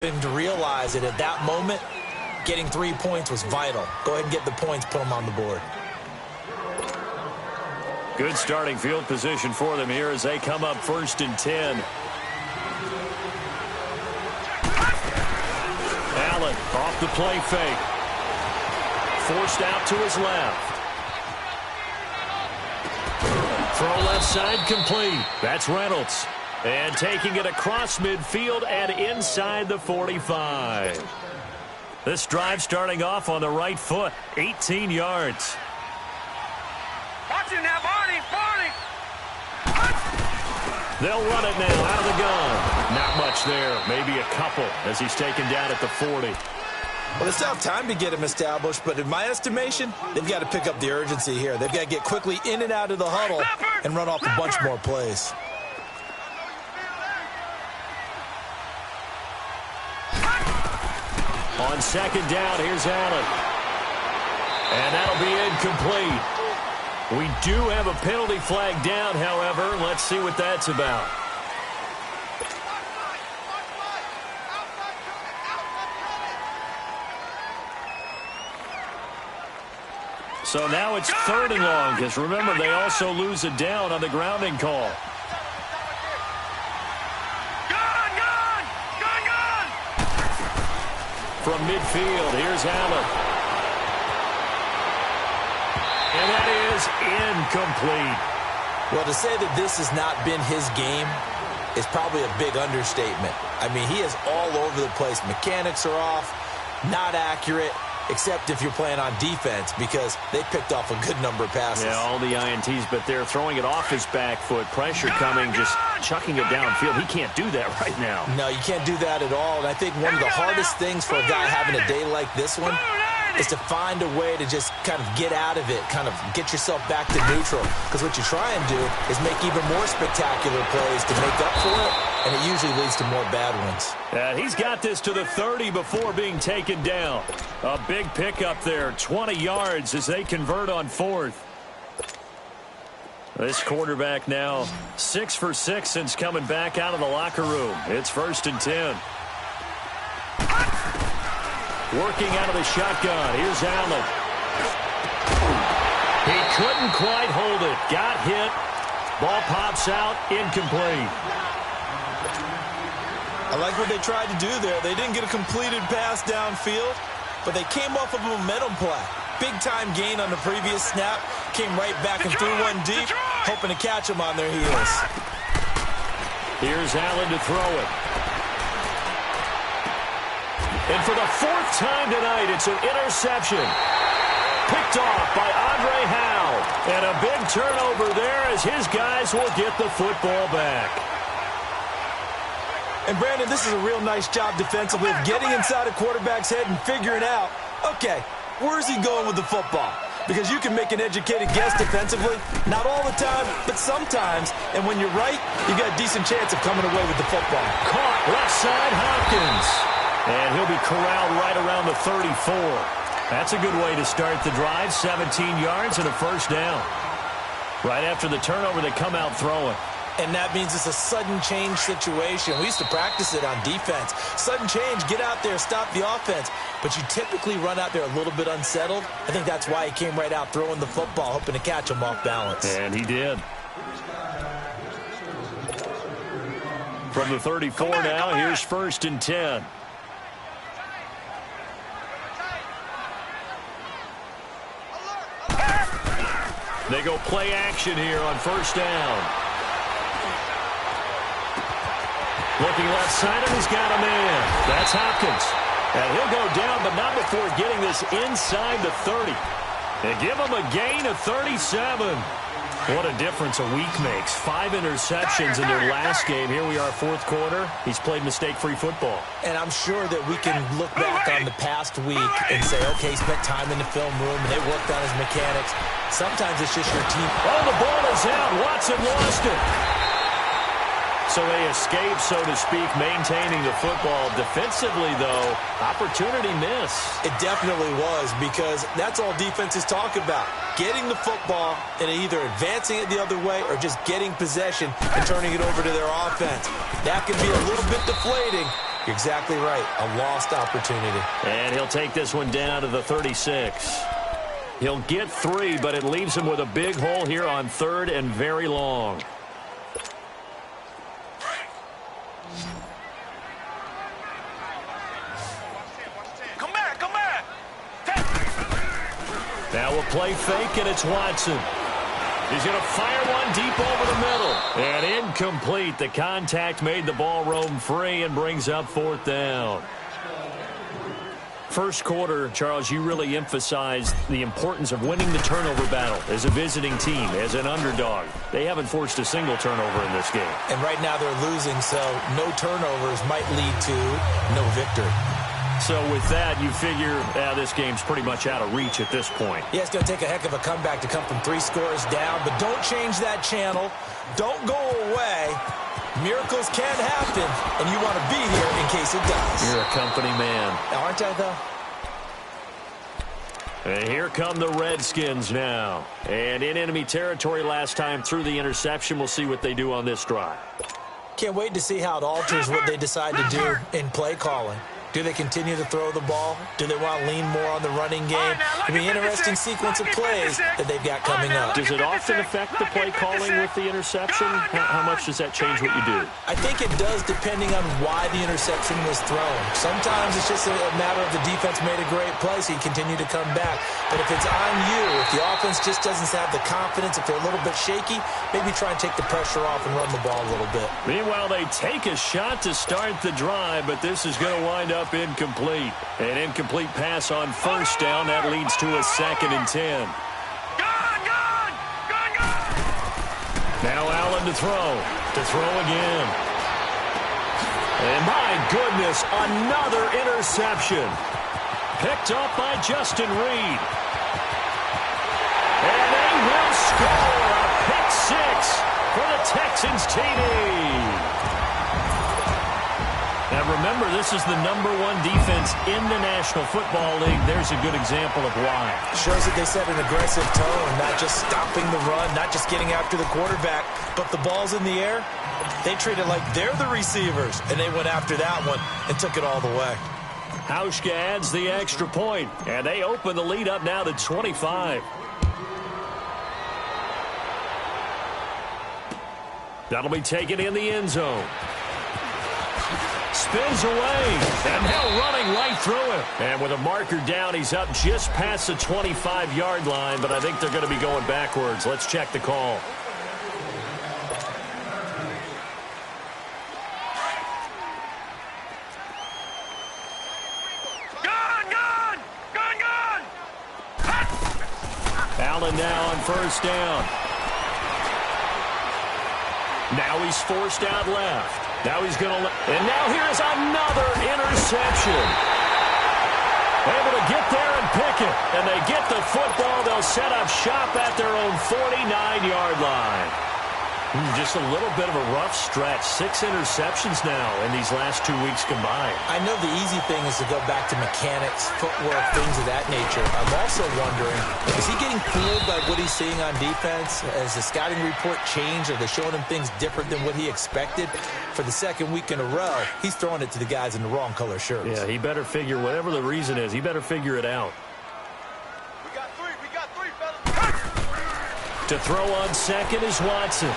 him to realize that at that moment, getting 3 points was vital. Go ahead and get the points, put them on the board. Good starting field position for them here as they come up 1st and 10. Allen off the play fake. Forced out to his left. Throw left side complete. That's Reynolds. And taking it across midfield and inside the 45. This drive starting off on the right foot. 18 yards. Watch him now, Barney! They'll run it now out of the gun. Not much there. Maybe a couple as he's taken down at the 40. Well, they still have time to get him established, but in my estimation, they've got to pick up the urgency here. They've got to get quickly in and out of the huddle and run off a bunch more plays. On 2nd down, here's Allen. And that'll be incomplete. We do have a penalty flag down, however. Let's see what that's about. So now it's 3rd and long, because remember, they also lose a down on the grounding call. From midfield, here's Allen. And that is incomplete. Well, to say that this has not been his game is probably a big understatement. I mean, he is all over the place. Mechanics are off, not accurate, except if you're playing on defense, because they picked off a good number of passes. Yeah, all the INTs, but they're throwing it off his back foot. Pressure coming, just chucking it downfield. He can't do that right now. No, you can't do that at all. And I think one of the hardest things for a guy having a day like this one is to find a way to just kind of get out of it, kind of get yourself back to neutral. Because what you try and do is make even more spectacular plays to make up for it, and it usually leads to more bad ones. He's got this to the 30 before being taken down. A big pickup there, 20 yards as they convert on 4th. This quarterback now 6 for 6 since coming back out of the locker room. It's 1st and 10. Working out of the shotgun. Here's Allen. He couldn't quite hold it. Got hit. Ball pops out. Incomplete. I like what they tried to do there. They didn't get a completed pass downfield, but they came off of a momentum play. Big-time gain on the previous snap. Came right back and threw one deep, hoping to catch them on their heels. Here's Allen to throw it. And for the 4th time tonight, it's an interception. Picked off by Andre Howe. And a big turnover there as his guys will get the football back. And, Brandon, this is a real nice job defensively of getting inside a quarterback's head and figuring out, okay, where's he going with the football? Because you can make an educated guess defensively. Not all the time, but sometimes. And when you're right, you got a decent chance of coming away with the football. Caught left side, Hopkins. And he'll be corralled right around the 34. That's a good way to start the drive. 17 yards and a 1st down. Right after the turnover, they come out throwing. And that means it's a sudden change situation. We used to practice it on defense. Sudden change, get out there, stop the offense. But you typically run out there a little bit unsettled. I think that's why he came right out throwing the football, hoping to catch him off balance. And he did. From the 34 now, here's 1st and 10. They go play action here on 1st down. Looking left side, and he's got a man. That's Hopkins. And he'll go down, but not before getting this inside the 30. They give him a gain of 37. What a difference a week makes. 5 interceptions in their last game. Here we are, 4th quarter. He's played mistake-free football. And I'm sure that we can look back on the past week and say, okay, he spent time in the film room, and they worked on his mechanics. Sometimes it's just your team. Oh, the ball is out. Watson lost it. So they escape, so to speak, maintaining the football. Defensively, though, opportunity miss. It definitely was, because that's all defenses talk about. Getting the football and either advancing it the other way or just getting possession and turning it over to their offense. That can be a little bit deflating You're exactly right. A lost opportunity. And he'll take this one down to the 36. He'll get 3, but it leaves him with a big hole here on 3rd and very long. Come back, come back. Now we'll play fake, and it's Watson. He's going to fire one deep over the middle. And incomplete. The contact made the ball roam free and brings up 4th down. First quarter, Charles, you really emphasized the importance of winning the turnover battle as a visiting team, as an underdog. They haven't forced a single turnover in this game. And right now they're losing, so no turnovers might lead to no victory. So with that, you figure this game's pretty much out of reach at this point. Yeah, it's going to take a heck of a comeback to come from 3 scores down, but don't change that channel. Don't go away. Miracles can happen, and you want to be here in case it does. You're a company man. Aren't I, though? And here come the Redskins now. And in enemy territory last time through the interception. We'll see what they do on this drive. Can't wait to see how it alters what they decide to do in play calling. Do they continue to throw the ball? Do they want to lean more on the running game? It'll be an interesting sequence of plays that they've got coming up. Does it often affect the play calling with the interception? How much does that change what you do? I think it does, depending on why the interception was thrown. Sometimes it's just a matter of the defense made a great play, so you continue to come back. But if it's on you, if the offense just doesn't have the confidence, if they're a little bit shaky, maybe try and take the pressure off and run the ball a little bit. Meanwhile, they take a shot to start the drive, but this is going to wind up incomplete. An incomplete pass on 1st down. That leads to a 2nd and 10. Gone! Now Allen to throw. To throw again. And my goodness, another interception. Picked up by Justin Reed. And they will score a pick 6 for the Texans TD. Now remember, this is the #1 defense in the National Football League. There's a good example of why. Shows that they set an aggressive tone, not just stopping the run, not just getting after the quarterback, but the ball's in the air. They treat it like they're the receivers, and they went after that one and took it all the way. Hauschka adds the extra point, and they open the lead up now to 25. That'll be taken in the end zone. Spins away, and now running right through it. And with a marker down, he's up just past the 25-yard line, but I think they're going to be going backwards. Let's check the call. Gone! Allen now on 1st down. Now he's forced out left. Now he's going to... And now here's another interception. Able to get there and pick it. And they get the football. They'll set up shop at their own 49-yard line. Just a little bit of a rough stretch. 6 interceptions now in these last 2 weeks combined. I know the easy thing is to go back to mechanics, footwork, things of that nature. I'm also wondering, is he getting fooled by what he's seeing on defense? Has the scouting report changed? Are they showing him things different than what he expected? For the 2nd week in a row, he's throwing it to the guys in the wrong color shirts. Yeah, he better figure, whatever the reason is, he better figure it out. We got three, fellas. To throw on 2nd is Watson.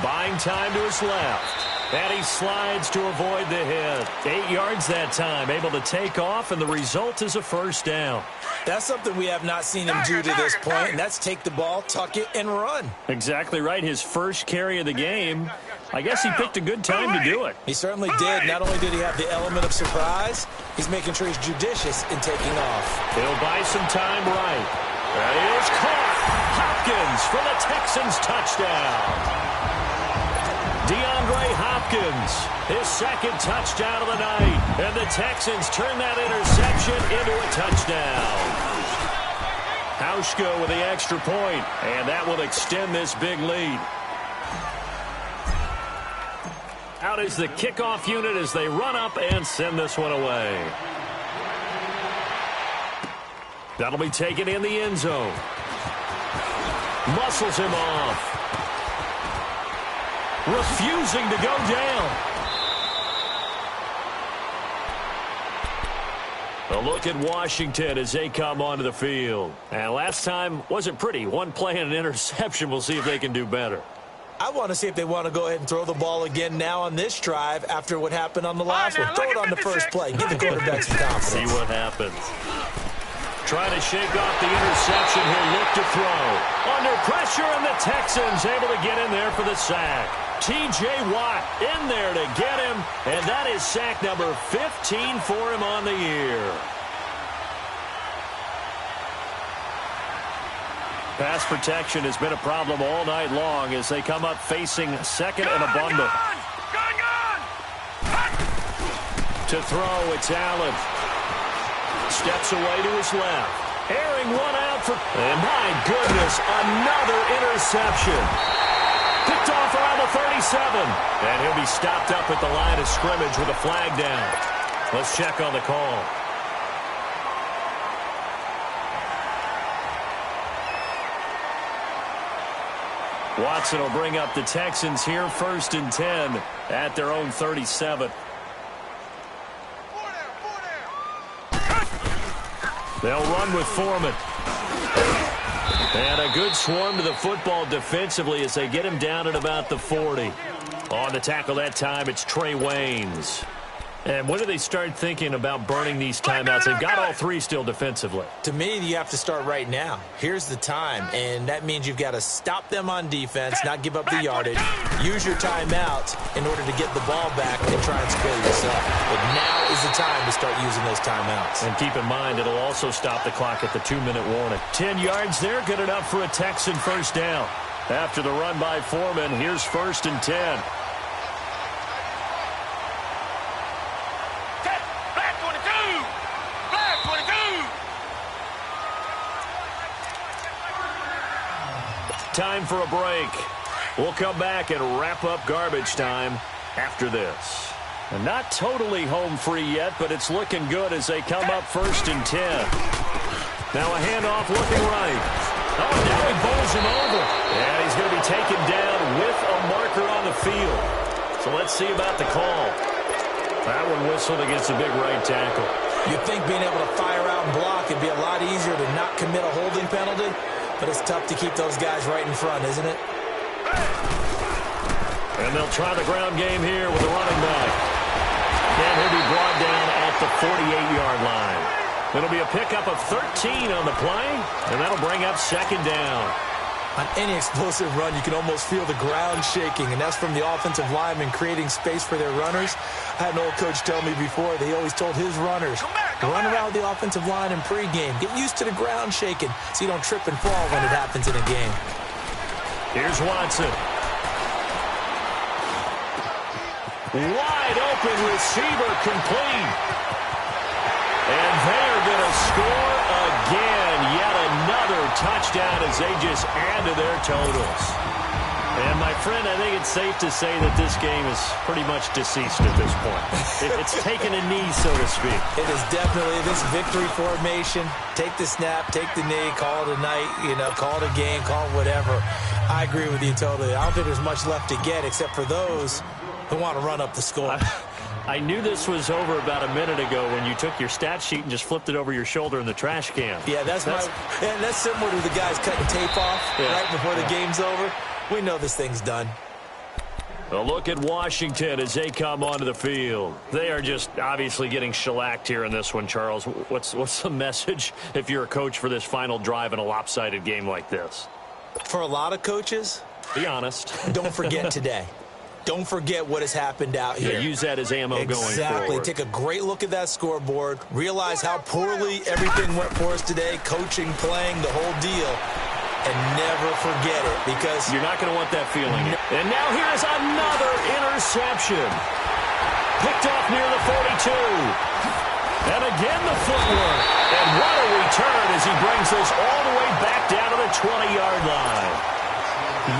Buying time to his left. And he slides to avoid the hit. 8 yards that time, able to take off, and the result is a 1st down. That's something we have not seen him do to this point, and that's take the ball, tuck it, and run. Exactly right. His first carry of the game. I guess he picked a good time to do it. He certainly did. Not only did he have the element of surprise, he's making sure he's judicious in taking off. He'll buy some time right. And he is caught. Hopkins for the Texans touchdown. DeAndre Hopkins, his 2nd touchdown of the night. And the Texans turn that interception into a touchdown. Hauschka with the extra point, and that will extend this big lead. Out is the kickoff unit as they run up and send this one away. That'll be taken in the end zone. Muscles him off. Refusing to go down. A look at Washington as they come onto the field. And last time wasn't pretty. One play and an interception. We'll see if they can do better. I want to see if they want to go ahead and throw the ball again now on this drive after what happened on the last one. Throw it on the first play. Give the quarterback some confidence. See what happens. Trying to shake off the interception here. Look to throw. Under pressure, and the Texans able to get in there for the sack. T.J. Watt in there to get him, and that is sack number 15 for him on the year. Pass protection has been a problem all night long as they come up facing second and a bundle. To throw, it's Allen. Steps away to his left. Airing one out for... And my goodness, another interception. Picked off around the 37. And he'll be stopped up at the line of scrimmage with a flag down. Let's check on the call. Watson will bring up the Texans here, 1st and 10 at their own 37. They'll run with Foreman. And a good swarm to the football defensively as they get him down at about the 40. On the tackle that time, it's Trey Waynes. And when do they start thinking about burning these timeouts? They've got all three still defensively. To me, you have to start right now. Here's the time, and that means you've got to stop them on defense, not give up the yardage, use your timeouts in order to get the ball back and try and score yourself. But now is the time to start using those timeouts. And keep in mind, it'll also stop the clock at the 2-minute warning. 10 yards there, good enough for a Texan first down. After the run by Foreman, here's 1st and 10. Time for a break. We'll come back and wrap up garbage time after this. And not totally home free yet, but it's looking good as they come up 1st and 10. Now a handoff looking right. Oh, now he bowls him over. And he's going to be taken down with a marker on the field. So let's see about the call. That one whistled against a big right tackle. You'd think being able to fire out and block would be a lot easier to not commit a holding penalty. But it's tough to keep those guys right in front, isn't it? And they'll try the ground game here with the running back. And he'll be brought down at the 48-yard line. It'll be a pickup of 13 on the play, and that'll bring up 2nd down. On any explosive run, you can almost feel the ground shaking, and that's from the offensive linemen creating space for their runners. I had an old coach tell me before, they always told his runners, run around the offensive line in pregame. Get used to the ground shaking so you don't trip and fall when it happens in a game. Here's Watson. Wide open receiver complete. And they're going to score again. Yet another touchdown as they just add to their totals. And, my friend, I think it's safe to say that this game is pretty much deceased at this point. It's taken a knee, so to speak. It is definitely this victory formation. Take the snap, take the knee, call it a night, call it a game, call it whatever. I agree with you totally. I don't think there's much left to get except for those who want to run up the score. I knew this was over about a minute ago when you took your stat sheet and just flipped it over your shoulder in the trash can. Yeah, that's similar to the guys cutting tape off right before the game's over. We know this thing's done. A look at Washington as they come onto the field. They are just obviously getting shellacked here in this one, Charles. What's the message if you're a coach for this final drive in a lopsided game like this? For a lot of coaches, be honest. Don't forget today. Don't forget what has happened out here. Yeah, use that as ammo going forward. Exactly. Take a great look at that scoreboard. Realize how poorly everything went for us today. Coaching, playing, the whole deal. And never forget it because you're not going to want that feeling. And now here is another interception. Picked off near the 42. And again the footwork. And what a return as he brings this all the way back down to the 20-yard line.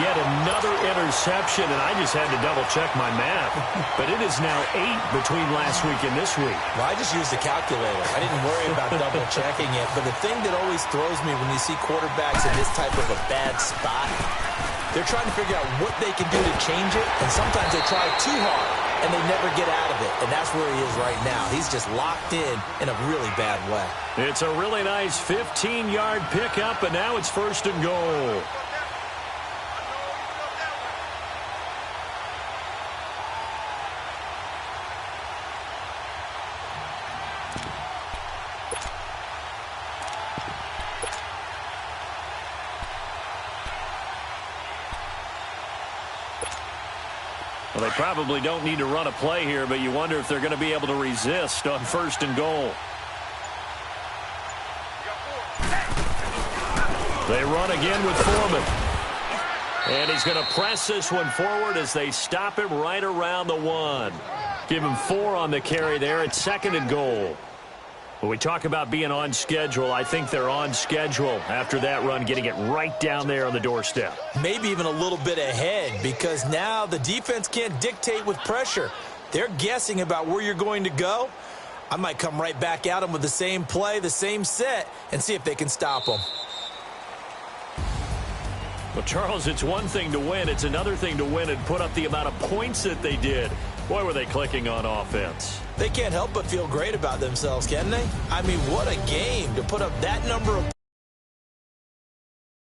Yet another interception, and I just had to double-check my math. But it is now 8 between last week and this week. Well, I just used a calculator. I didn't worry about double-checking it. But the thing that always throws me when you see quarterbacks in this type of a bad spot, they're trying to figure out what they can do to change it, and sometimes they try too hard. and they never get out of it. And that's where he is right now. He's just locked in a really bad way. It's a really nice 15-yard pickup, and now it's 1st and goal. Well, they probably don't need to run a play here, but you wonder if they're going to be able to resist on 1st and goal. They run again with Foreman. And he's going to press this one forward as they stop him right around the 1. Give him 4 on the carry there at 2nd and goal. When we talk about being on schedule, I think they're on schedule after that run, getting it right down there on the doorstep. Maybe even a little bit ahead, because now the defense can't dictate with pressure. They're guessing about where you're going to go. I might come right back at them with the same play, the same set, and see if they can stop them. Well, Charles, it's one thing to win. It's another thing to win and put up the amount of points that they did. Boy, were they clicking on offense. They can't help but feel great about themselves, can they? I mean, what a game to put up that number of